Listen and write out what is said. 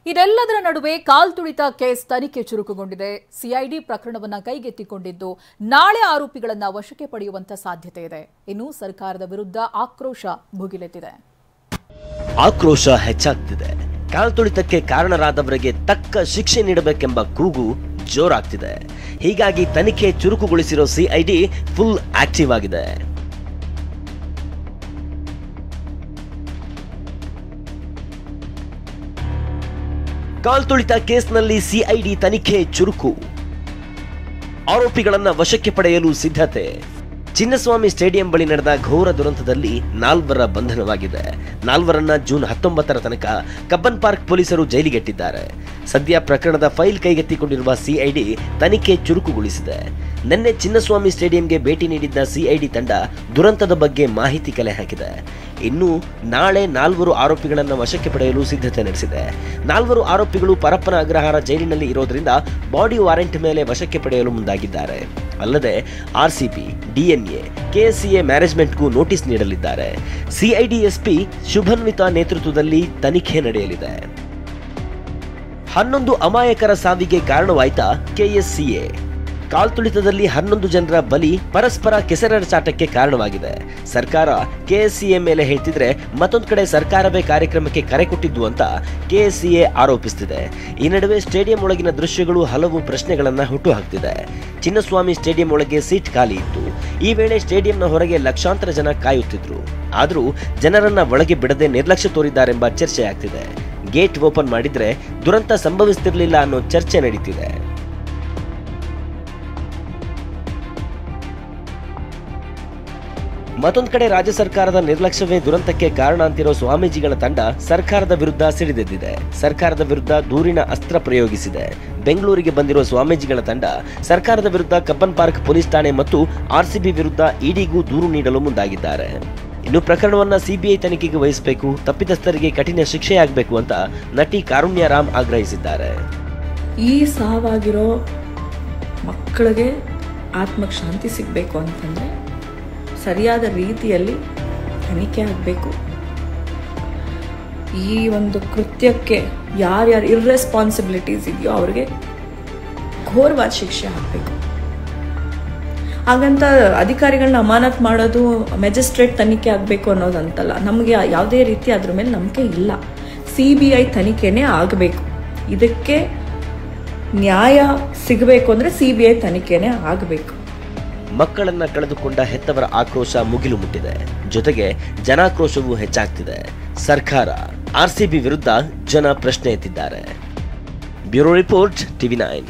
ಇದೆಲ್ಲದರ ನಡುವೆ ಕಾಲ್ತುಳಿತ ಕೇಸ್ ತನಿಖೆ ಚುರುಕುಗೊಂಡಿದೆ. ಸಿಐಡಿ ಪ್ರಕರಣವನ್ನ ಕೈಗೆತ್ತಿಕೊಂಡಿದ್ದು ನಾಳೆ ಆರೋಪಿಗಳನ್ನ ವಶಕ್ಕೆ ಪಡೆಯುವಂತ ಸಾಧ್ಯತೆ ಇದೆ. ಇನ್ನು ಸರ್ಕಾರದ ವಿರುದ್ಧ ಆಕ್ರೋಶ ಭುಗಿಲೆದ್ದಿದೆ. ಆಕ್ರೋಶ ಹೆಚ್ಚಾಗ್ತಿದೆ. ಕಾಲ್ತುಳಿತಕ್ಕೆ ಕಾರಣರಾದವರಿಗೆ ತಕ್ಕ ಶಿಕ್ಷೆ ನೀಡಬೇಕೆಂಬ ಕೂಗು ಜೋರಾಗ್ತಿದೆ. ಹೀಗಾಗಿ ತನಿಖೆ ಚುರುಕುಗೊಳಿಸಿರೋ ಸಿಐಡಿ ಫುಲ್ ಆಕ್ಟಿವ್ ಆಗಿದೆ. ಕಾಲ್ತುಳಿತ ಕೇಸ್ನಲ್ಲಿ ಸಿಐಡಿ ತನಿಖೆ ಚುರುಕು. ಆರೋಪಿಗಳನ್ನ ವಶಕ್ಕೆ ಪಡೆಯಲು ಸಿದ್ಧತೆ. ಚಿನ್ನಸ್ವಾಮಿ ಸ್ಟೇಡಿಯಂ ಬಳಿ ನಡೆದ ಘೋರ ದುರಂತದಲ್ಲಿ 4 ಬಂಧನವಾಗಿದೆ. 4ರನ್ನ ಜೂನ್ 19 ತನಕ ಕಬ್ಬನ್ ಪಾರ್ಕ್ ಪೊಲೀಸರು ಜೈಲಿಗೆಟ್ಟಿದ್ದಾರೆ. ಸದ್ಯ ಪ್ರಕರಣದ ಫೈಲ್ ಕೈಗೆತ್ತಿಕೊಂಡಿರುವ ಸಿಐಡಿ ತನಿಖೆ ಚುರುಕುಗೊಳಿಸಿದೆ. ನಿನ್ನೆ ಚಿನ್ನಸ್ವಾಮಿ ಸ್ಟೇಡಿಯಂಗೆ ಭೇಟಿ ನೀಡಿದ್ದ ಸಿಐಡಿ ತಂಡ ದುರಂತದ ಬಗ್ಗೆ ಮಾಹಿತಿ ಕಲೆ ಹಾಕಿದೆ. ಇನ್ನು ನಾಳೆ 4 ಆರೋಪಿಗಳನ್ನು ವಶಕ್ಕೆ ಪಡೆಯಲು ಸಿದ್ಧತೆ ನಡೆಸಿದೆ. 4 ಆರೋಪಿಗಳು ಪರಪ್ಪನ ಅಗ್ರಹಾರ ಜೈಲಿನಲ್ಲಿ ಇರೋದ್ರಿಂದ ಬಾಡಿ ವಾರೆಂಟ್ ಮೇಲೆ ವಶಕ್ಕೆ ಪಡೆಯಲು ಮುಂದಾಗಿದ್ದಾರೆ. ಅಲ್ಲದೆ ಆರ್ಸಿಪಿ, ಡಿಎನ್ಎ, ಕೆಎಸ್ಸಿಎ ಮ್ಯಾನೇಜ್ಮೆಂಟ್ಗೂ ನೋಟಿಸ್ ನೀಡಲಿದ್ದಾರೆ. ಸಿಐಡಿ ಎಸ್ಪಿ ಶುಭನ್ವಿತಾ ನೇತೃತ್ವದಲ್ಲಿ ತನಿಖೆ ನಡೆಯಲಿದೆ. 11 ಅಮಾಯಕರ ಸಾವಿಗೆ ಕಾರಣವಾಯ್ತಾ ಕೆಎಸ್ಸಿಎ? ಕಾಲ್ತುಳಿತದಲ್ಲಿ 11 ಜನರ ಬಲಿ ಪರಸ್ಪರ ಕೆಸರೆರಚಾಟಕ್ಕೆ ಕಾರಣವಾಗಿದೆ. ಸರ್ಕಾರ ಕೆಎಸ್ಸಿಎ ಮೇಲೆ ಹೇಳ್ತಿದ್ರೆ ಮತ್ತೊಂದು ಕಡೆ ಸರ್ಕಾರವೇ ಕಾರ್ಯಕ್ರಮಕ್ಕೆ ಕರೆ ಕೊಟ್ಟಿದ್ದು ಅಂತ ಕೆಎಸ್ಸಿಎ ಆರೋಪಿಸುತ್ತಿದೆ. ಈ ನಡುವೆ ಸ್ಟೇಡಿಯಂ ಒಳಗಿನ ದೃಶ್ಯಗಳು ಹಲವು ಪ್ರಶ್ನೆಗಳನ್ನ ಹುಟ್ಟುಹಾಕ್ತಿದೆ. ಚಿನ್ನಸ್ವಾಮಿ ಸ್ಟೇಡಿಯಂ ಒಳಗೆ ಸೀಟ್ ಖಾಲಿ ಇತ್ತು. ಈ ವೇಳೆ ಸ್ಟೇಡಿಯಂನ ಹೊರಗೆ ಲಕ್ಷಾಂತರ ಜನ ಕಾಯುತ್ತಿದ್ರು. ಆದರೂ ಜನರನ್ನ ಒಳಗೆ ಬಿಡದೆ ನಿರ್ಲಕ್ಷ್ಯ ತೋರಿದ್ದಾರೆಂಬ ಚರ್ಚೆ ಆಗ್ತಿದೆ. ಗೇಟ್ ಓಪನ್ ಮಾಡಿದ್ರೆ ದುರಂತ ಸಂಭವಿಸುತ್ತಿರಲಿಲ್ಲ ಅನ್ನೋ ಚರ್ಚೆ ನಡೀತಿದೆ. ಮತ್ತೊಂದು ಕಡೆ ರಾಜ್ಯ ಸರ್ಕಾರದ ನಿರ್ಲಕ್ಷ್ಯವೇ ದುರಂತಕ್ಕೆ ಕಾರಣ ಅಂತಿರೋ ಸ್ವಾಮೀಜಿಗಳ ತಂಡ ಸರ್ಕಾರದ ವಿರುದ್ಧ ಸಿಡಿದೆದ್ದಿದೆ. ಸರ್ಕಾರದ ವಿರುದ್ಧ ದೂರಿನ ಅಸ್ತ್ರ ಪ್ರಯೋಗಿಸಿದೆ. ಬೆಂಗಳೂರಿಗೆ ಬಂದಿರೋ ಸ್ವಾಮೀಜಿಗಳ ತಂಡ ಸರ್ಕಾರದ ವಿರುದ್ಧ ಕಬ್ಬನ್ ಪಾರ್ಕ್ ಪೊಲೀಸ್ ಠಾಣೆ ಮತ್ತು ಆರ್ಸಿಬಿ ವಿರುದ್ಧ ಇಡಿಗೂ ದೂರು ನೀಡಲು ಮುಂದಾಗಿದ್ದಾರೆ. ಇನ್ನು ಪ್ರಕರಣವನ್ನ ಸಿಬಿಐ ತನಿಖೆಗೆ ವಹಿಸಬೇಕು, ತಪ್ಪಿತಸ್ಥರಿಗೆ ಕಠಿಣ ಶಿಕ್ಷೆಯಾಗಬೇಕು ಅಂತ ನಟಿ ಕಾರುಣ್ಯ ರಾಮ್ ಆಗ್ರಹಿಸಿದ್ದಾರೆ. ಈ ಸಾವಾಗಿರೋ ಮಕ್ಕಳಿಗೆ ಆತ್ಮಕ್ಕೆ ಶಾಂತಿ ಸಿಗಬೇಕು ಅಂತಂದ್ರೆ ಸರಿಯಾದ ರೀತಿಯಲ್ಲಿ ತನಿಖೆ ಆಗಬೇಕು. ಈ ಒಂದು ಕೃತ್ಯಕ್ಕೆ ಯಾರ್ಯಾರು ಇರ್ರೆಸ್ಪಾನ್ಸಿಬಿಲಿಟೀಸ್ ಇದೆಯೋ ಅವ್ರಿಗೆ ಘೋರವಾದ ಶಿಕ್ಷೆ ಆಗಬೇಕು. ಹಾಗಂತ ಅಧಿಕಾರಿಗಳನ್ನ ಅಮಾನತ್ ಮಾಡೋದು ಮ್ಯಾಜಿಸ್ಟ್ರೇಟ್ ತನಿಖೆ ಆಗಬೇಕು ಅನ್ನೋದಂತಲ್ಲ. ನಮಗೆ ಯಾವುದೇ ರೀತಿ ಅದ್ರ ಮೇಲೆ ನಂಬಿಕೆ ಇಲ್ಲ. ಸಿಬಿಐ ತನಿಖೆನೇ ಆಗಬೇಕು. ಇದಕ್ಕೆ ನ್ಯಾಯ ಸಿಗಬೇಕು ಅಂದರೆ ಸಿಬಿಐ ತನಿಖೆನೇ ಆಗಬೇಕು. ಮಕ್ಕಳನ್ನ ಕಳೆದುಕೊಂಡ ಹೆತ್ತವರ ಆಕ್ರೋಶ ಮುಗಿಲು ಮುಟ್ಟಿದೆ. ಜೊತೆಗೆ ಜನಾಕ್ರೋಶವೂ ಹೆಚ್ಚಾಗ್ತಿದೆ. ಸರ್ಕಾರ ಆರ್ಸಿಬಿ ವಿರುದ್ಧ ಜನ ಪ್ರಶ್ನೆ ಎತ್ತಿದ್ದಾರೆ. Bureau report, TV9.